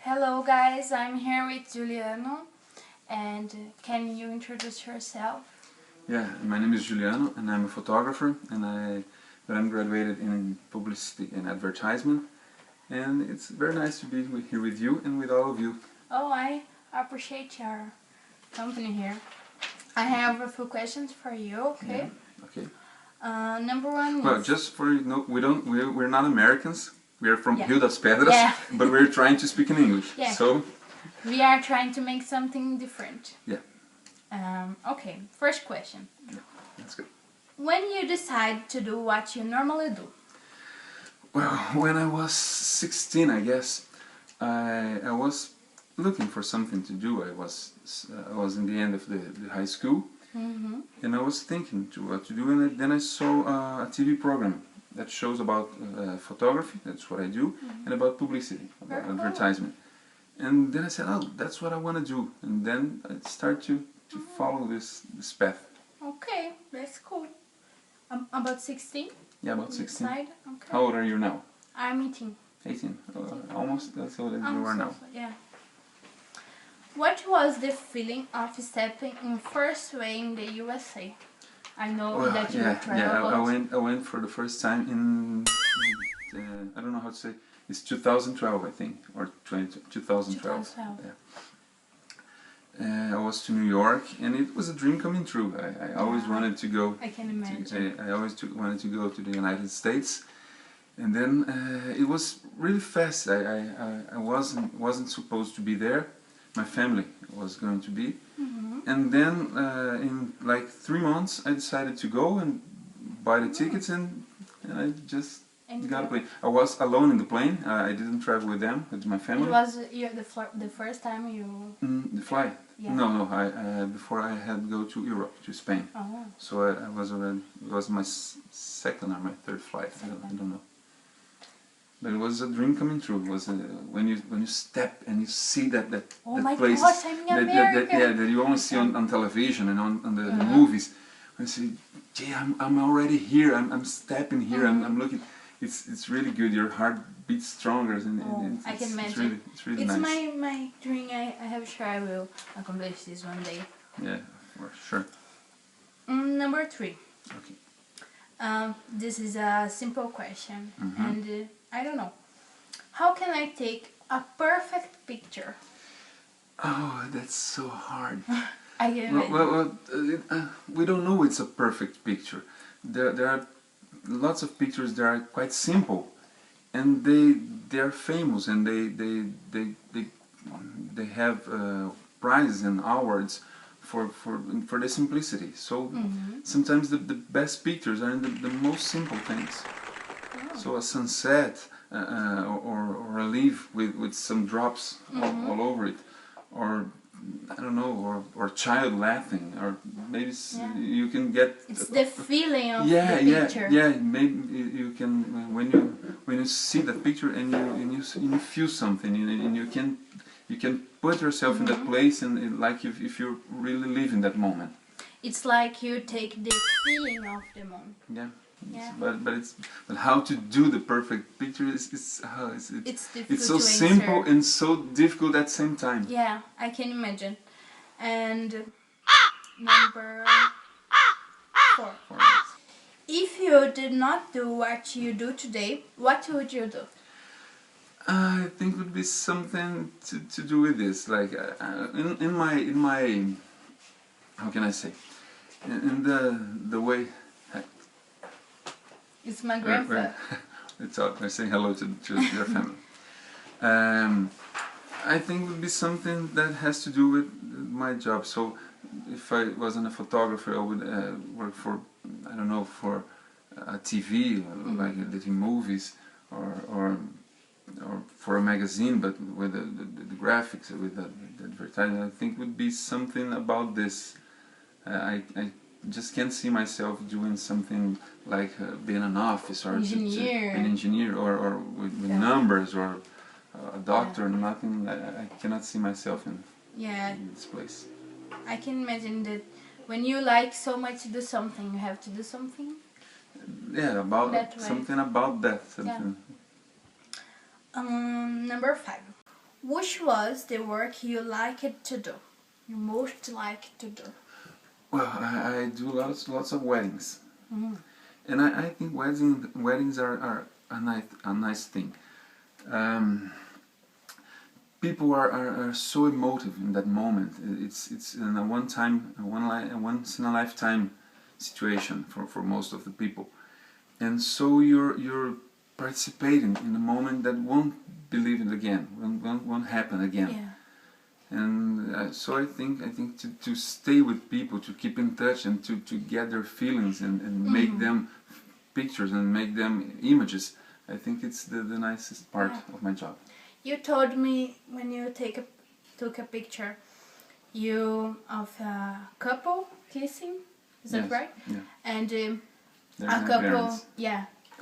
Hello guys, I'm here with Juliano, and can you introduce yourself? Yeah, my name is Juliano and I'm a photographer, and I'm graduated in publicity and advertisement, and it's very nice to be here with you and with all of you. Oh, I appreciate your company here. I have a few questions for you, okay? Yeah, okay. Number one Well, is... just for you know, we're not Americans. We are from Rio das Pedras, Yeah. but we're trying to speak in English. Yeah. So we are trying to make something different. yeah. Okay, first question. Yeah, that's good. When you decide to do what you normally do? Well, when I was 16, I guess, I was looking for something to do. I was in the end of the high school, and I was thinking what to do, and then I saw a TV program that shows about photography, that's what I do, and about publicity, about advertisement. And then I said, oh, that's what I want to do, and then I start to follow this path. Okay, that's cool. About 16? Yeah, about 16. Okay. How old are you now? I'm 18. 18. Almost as old as you are now. Yeah. What was the feeling of stepping in first way in the USA? I know that you traveled. I went for the first time in I don't know how to say. It's 2012, I think, or 2012. 2012. Yeah. I was to New York, and it was a dream coming true. I always wanted to go. I can imagine. I always wanted to go to the United States, and then it was really fast. I wasn't supposed to be there. My family was going to be, and then in like 3 months I decided to go and buy the tickets, and I just got a plane. I was alone in the plane. I didn't travel with them, with my family. It was the first time you... The flight? Yeah. No. Before I had to go to Europe, to Spain. Oh. So I was already. It was my second or my third flight. I don't know. But it was a dream coming true. It was when you step and you see that place gosh, I'm in America. that you only see on television and on the movies. I say, gee, I'm already here. I'm stepping here. I'm looking. It's really good. Your heart beats stronger, and I can imagine. It's really nice. It's my dream. I have sure I will accomplish this one day. Yeah, for sure. Number 3. Okay. This is a simple question, and I don't know. How can I take a perfect picture? Oh, that's so hard. I can imagine. Well, we don't know it's a perfect picture. There are lots of pictures that are quite simple, and they are famous, and they have prizes and awards for the simplicity. So sometimes the best pictures are in the most simple things. So a sunset, or a leaf with some drops all over it, or I don't know, or a child laughing, or maybe you can get... It's the feeling of the picture. Yeah. Maybe you can when you see that picture and you feel something, and you can put yourself in that place, and like if you really live in that moment. It's like you take the feeling of the moment. Yeah. Yeah. But how to do the perfect picture is difficult so to simple answer. and so difficult at the same time. Yeah, I can imagine. And number 4. If you did not do what you do today, what would you do? I think it would be something to do with this, like in my how can I say, in the way. It's my grandpa. It's all. They're saying hello to their family. I think it would be something that has to do with my job. So, if I wasn't a photographer, I would work for, I don't know, for a TV, like editing movies, or for a magazine, but with the graphics, with the advertising. I think it would be something about this. I just can't see myself doing something like being an officer, or an engineer, or with numbers, or a doctor. Nothing. I cannot see myself in this place. I can imagine that when you like so much to do something, you have to do something. Yeah, something about that. Something. Yeah. Number 5. which was the work you liked to do? You most liked to do? Well, I do lots of weddings. And I think weddings are a nice thing. People are so emotive in that moment. It's in a once in a lifetime situation for most of the people, and so you're participating in a moment that won't believe it again, won't happen again. Yeah. And so I think to stay with people, to keep in touch, and to get their feelings and make them pictures and make them images, I think it's the nicest part of my job. You told me when you took a picture, of a couple kissing. Is that right? Yeah. And They're a my couple, parents.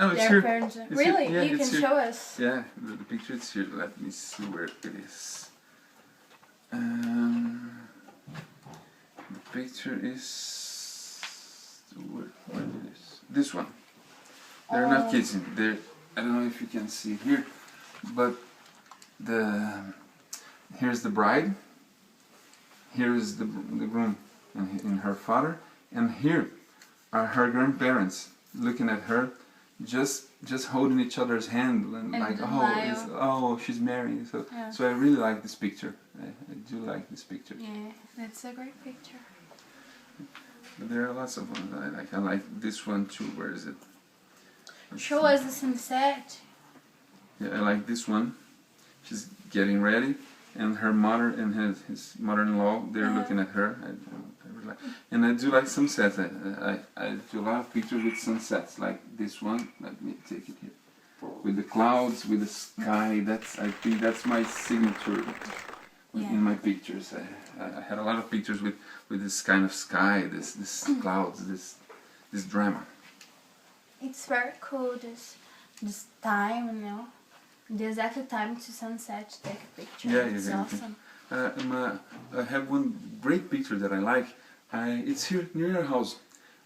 Oh, it's their here. parents. It's Really? here. Yeah, you can here. show us. Yeah, the picture is here. Let me see where it is. The picture is where it is. This one. They're not kissing. I don't know if you can see here, but here's the bride. Here is the groom and her father, and here are her grandparents looking at her, just holding each other's hand and like, she's married. So I really like this picture. I do like this picture. Yeah, that's a great picture. But there are lots of ones I like. I like this one too. Where is it? Show us the sunset. Yeah, I like this one. She's getting ready, and her mother and his mother-in-law, they're looking at her. I really like. And I do like sunsets. I do a lot of pictures with sunsets, like this one. Let me take it here. With the clouds, with the sky. I think that's my signature in my pictures. I had a lot of pictures with this kind of sky, this clouds, this drama. It's very cool, this time, the exact time to sunset to take a picture. Yeah, it's awesome. I have one great picture that I like. It's here near your house.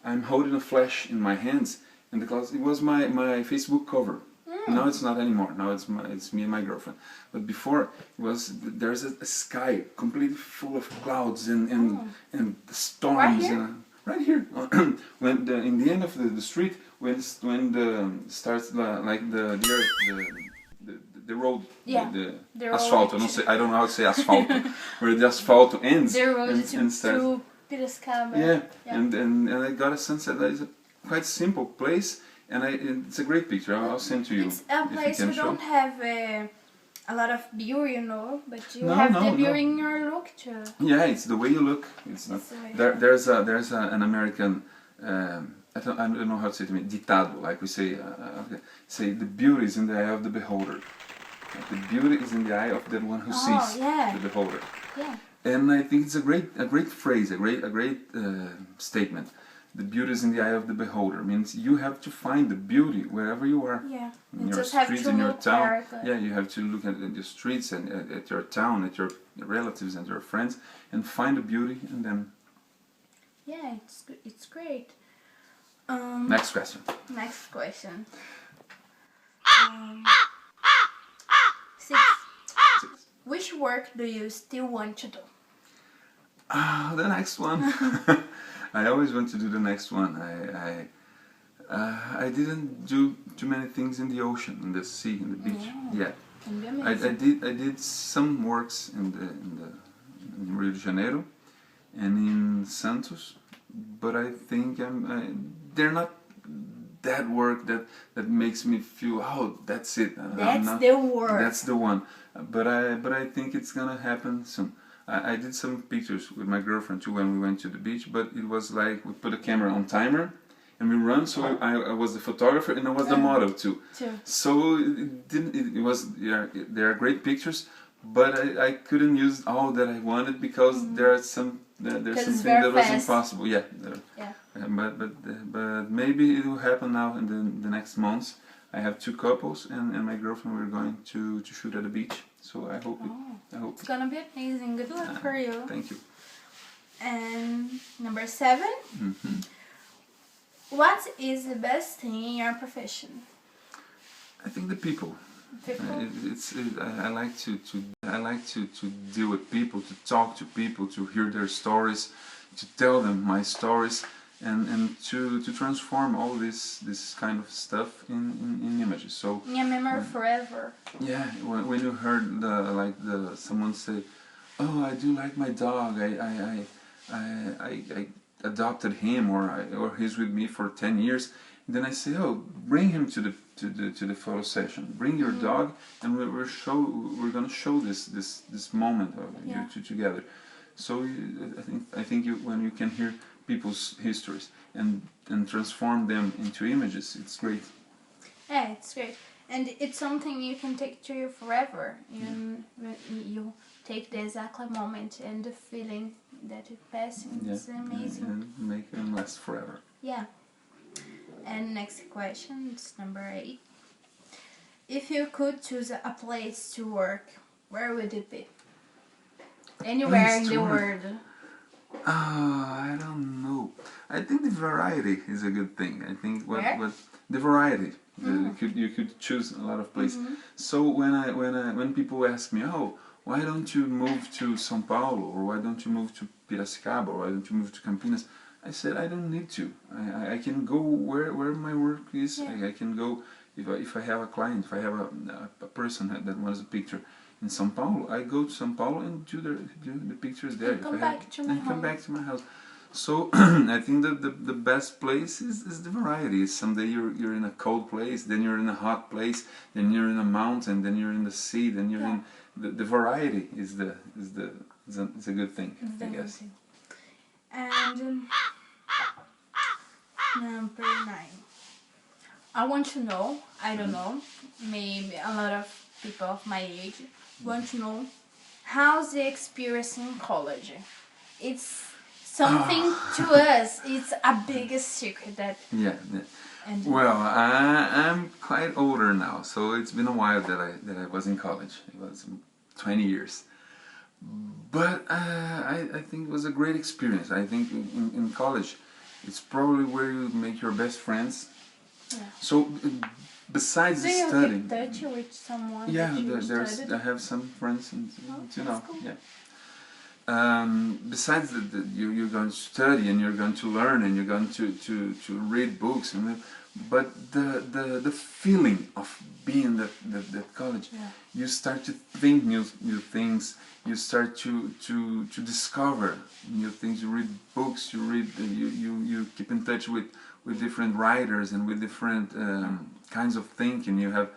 I'm holding a flash in my hands, and because it was my Facebook cover. Now it's not anymore. Now it's me and my girlfriend. But before there's a sky completely full of clouds and storms. Right here, when in the end of the street, when starts like the road, the asphalt. I don't know how to say asphalt, where the asphalt ends. The road and starts. to Piracicaba. Yeah, and I got a sunset. That is a quite simple place, and it's a great picture. I'll send to you. It's a place we don't have a lot of beauty, but you No, have no, the beauty no. in your look too. Yeah, it's the way you look. It's not. There's an American. I don't know how to say it. Ditado, like we say. Say the beauty is in the eye of the beholder. Like the beauty is in the eye of the one who sees the beholder. Yeah. And I think it's a great phrase, a great statement. The beauty is in the eye of the beholder. Means you have to find the beauty wherever you are. Yeah. In your streets, in your town. Yeah, you have to look at the streets and at your town, at your relatives and your friends, and find the beauty in them. Yeah, it's great. Next question. Next question. 6. Which work do you still want to do? The next one. I always want to do the next one. I didn't do too many things in the ocean, in the sea, in the beach yet. Can be amazing. I did some works in Rio de Janeiro and in Santos, but I think they're not that work that makes me feel, that's it. That's the work. That's the one. But I think it's gonna happen soon. I did some pictures with my girlfriend too when we went to the beach, but it was like we put a camera on timer and we run, so I was the photographer and I was the model too. So there are great pictures, but I couldn't use all that I wanted because there's something that was impossible. Yeah. But maybe it will happen now in the next months. I have 2 couples and my girlfriend. We're going to shoot at the beach. So I hope it's gonna be amazing. Good luck for you. Thank you. And number 7. Mm-hmm. What is the best thing in your profession? I think the people. I like to deal with people, to talk to people, to hear their stories, to tell them my stories, and to transform all this kind of stuff in images. So yeah, memory forever. yeah, when you heard someone say, "Oh, I do like my dog. I adopted him, or he's with me for 10 years." And then I say, "Oh, bring him to the photo session. Bring your dog, and we're gonna show this moment of you two together." So I think when you can hear people's histories and transform them into images, it's great. Yeah, it's great. And it's something you can take to you forever. You take the exact moment and the feeling that it's passing. It's amazing. And make them last forever. Yeah. And next question, it's number 8. If you could choose a place to work, where would it be? Anywhere in the world. I don't know. I think the variety is a good thing. I think what the variety. You could choose a lot of places. So when people ask me, "Oh, why don't you move to São Paulo, or why don't you move to Piracicaba, or why don't you move to Campinas?" I said, I don't need to. I can go where my work is. I can go if I have a client, if I have a person that wants a picture in São Paulo, I go to São Paulo and do the pictures there. And come back to my house. So I think that the best place is the variety. Someday you're in a cold place, then you're in a hot place, then you're in a mountain, then you're in the sea, then you're in the variety is a good thing, I guess. And number 9. I want to know, I don't know, maybe a lot of people of my age want to know, how's the experience in college? It's something to us, it's a biggest secret that... Yeah. Well, I'm quite older now, so it's been a while that I was in college. It was 20 years. But I think it was a great experience. I think in college, it's probably where you make your best friends. Yeah. So besides the studying, do you keep touch with someone? Yeah, I have some friends, Cool. Yeah. Besides you're going to study and you're going to learn and you're going to read books, but the feeling of being that college, you start to think new things. You start to discover new things. You read books. You keep in touch with different writers and with different kinds of thinking. You have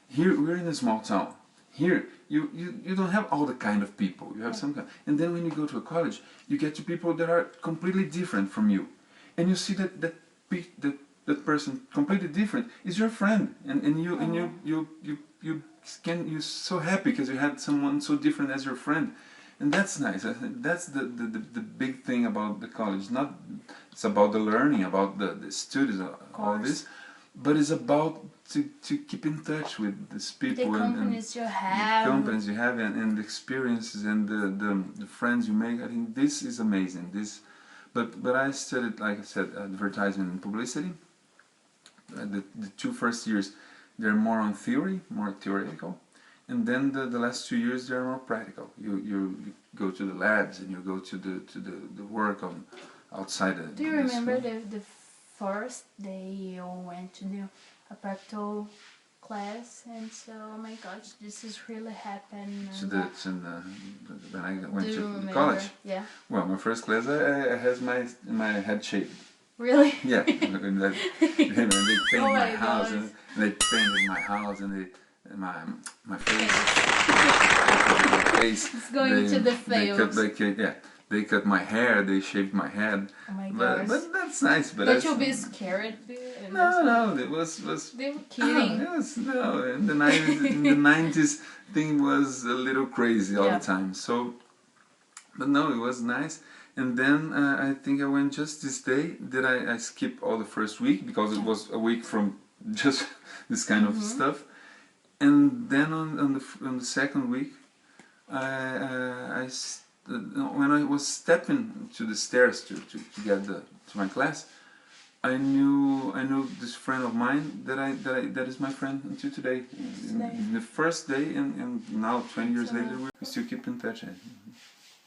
here we're in a small town. Here you don't have all the kind of people. You have some kind, and then when you go to a college, you get to people that are completely different from you, and you see that person completely different is your friend, and you're so happy because you had someone so different as your friend, and that's nice. I think that's the big thing about the college. It's about the learning, about the studies, all this, but it's about to keep in touch with these people the companies you have, and the experiences and the friends you make. I think this is amazing. But I studied, like I said, advertisement and publicity. The 2 first years, they're more on theory, more theoretical, and then the last 2 years they're more practical. You go to the labs and you go to the work on outside. Do you remember the first day you went to do a practical class and so, oh my gosh, this is really happened? When I went to college? Yeah. Well, my first class I had my head shaved. Really? Yeah. They painted my house and they painted my house and my face. It's going to the face. They cut my hair, they shaved my head. Oh my gosh. But that's nice. But you'll be scared? No, it was... They were kidding. In the 90s, thing was a little crazy all the time. So, but no, it was nice. And then I think I went just this day that I skipped all the first week because it was a week from just this kind of stuff. And then on the second week, when I was stepping to the stairs to get to my class, I knew this friend of mine that is my friend until today. In the first day, and now 20 years later, we still keep in touch.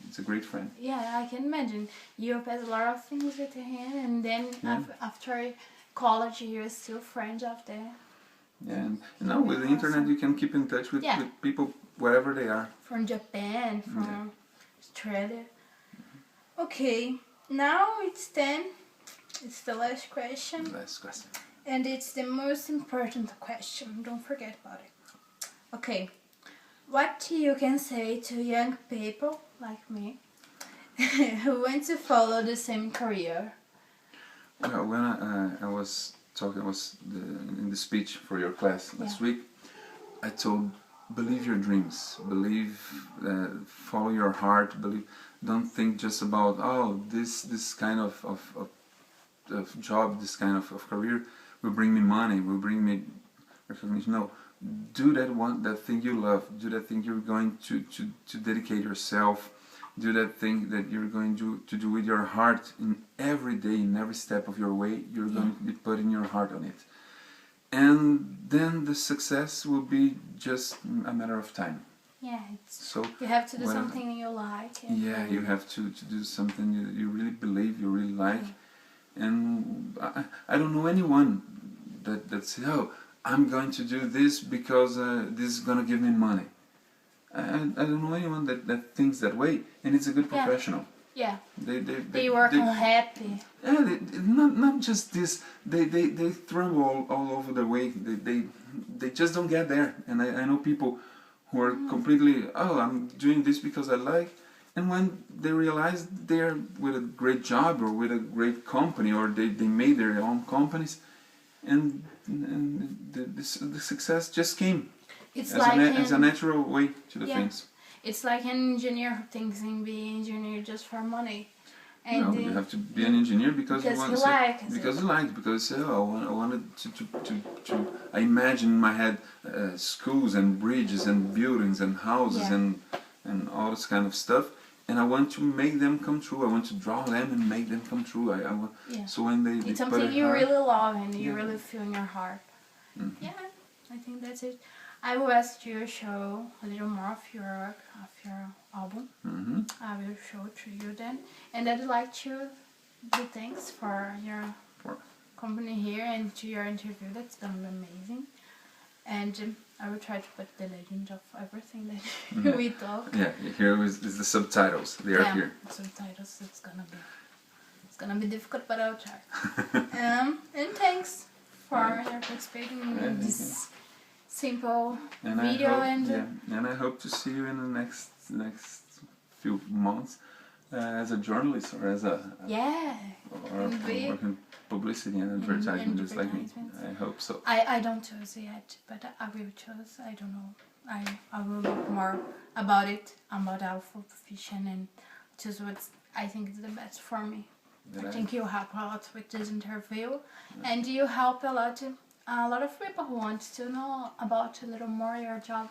It's a great friend. Yeah, I can imagine. You pass a lot of things with him, and then after college, you're still friends after. Yeah, and now with the internet, you can keep in touch with people wherever they are. From Japan, from Australia. Okay, now it's 10. It's the last question. Last question. And it's the most important question. Don't forget about it. Okay. What you can say to young people like me who want to follow the same career? Well, when I was talking, in the speech for your class last week, I told, believe your dreams, follow your heart, don't think just about, this kind of job, this kind of career will bring me money, will bring me recognition. No, do that thing you love, do that thing you're going to dedicate yourself, do that thing that you're going to do with your heart in every day, in every step of your way, you're going to be putting your heart on it. And then the success will be just a matter of time. Yeah, so you have to do something you like. Yeah, you have to do something you really believe, you really like. And I don't know anyone that says, oh, I'm going to do this because this is going to give me money. I don't know anyone that thinks that way, and it's a good professional. Yeah. They work happy. Yeah, not just this. They throw all over the way. They just don't get there. And I know people who are completely, I'm doing this because I like. And when they realize they're with a great job or with a great company, or they made their own companies, and the success just came. It's as a natural way to do things. It's like an engineer who thinks in being an engineer just for money. And no, you have to be an engineer because you want to. Because I wanted to. I imagine in my head schools and bridges and buildings and houses and all this kind of stuff, and I want to make them come true. I want to draw them and make them come true. So when they it's something you really love and you really feel in your heart. Yeah, I think that's it. I will ask you to show a little more of your album. I will show to you then, and I'd like to do thanks for your company here and to your interview. That's gonna be amazing, and I will try to put the legend of everything that we talk. Yeah, here is the subtitles. They are here. Subtitles. It's gonna be difficult, but I'll try. And thanks for your participating in this simple video. And I hope to see you in the next few months as a journalist or as a working publicity and advertising, just like me. I hope so. I don't choose yet, but I will choose. I don't know. I will look more about it, about our profession, and choose what I think is the best for me. I think you help a lot with this interview, and you help a lot of people who want to know about a little more your job.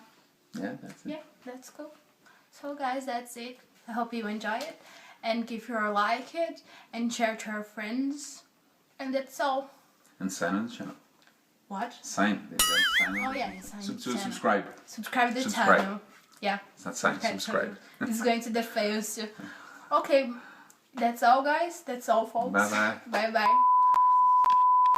Yeah, that's it. Yeah, that's cool. So guys, that's it. I hope you enjoy it, and give your like it, and share to your friends, and that's all. And sign on the channel. What? Sign. Oh yeah, sign. Subscribe. Subscribe the channel. Yeah. It's not sign. Subscribe. It's going to the fails too. Okay, that's all, guys. That's all, folks. Bye bye. Bye bye.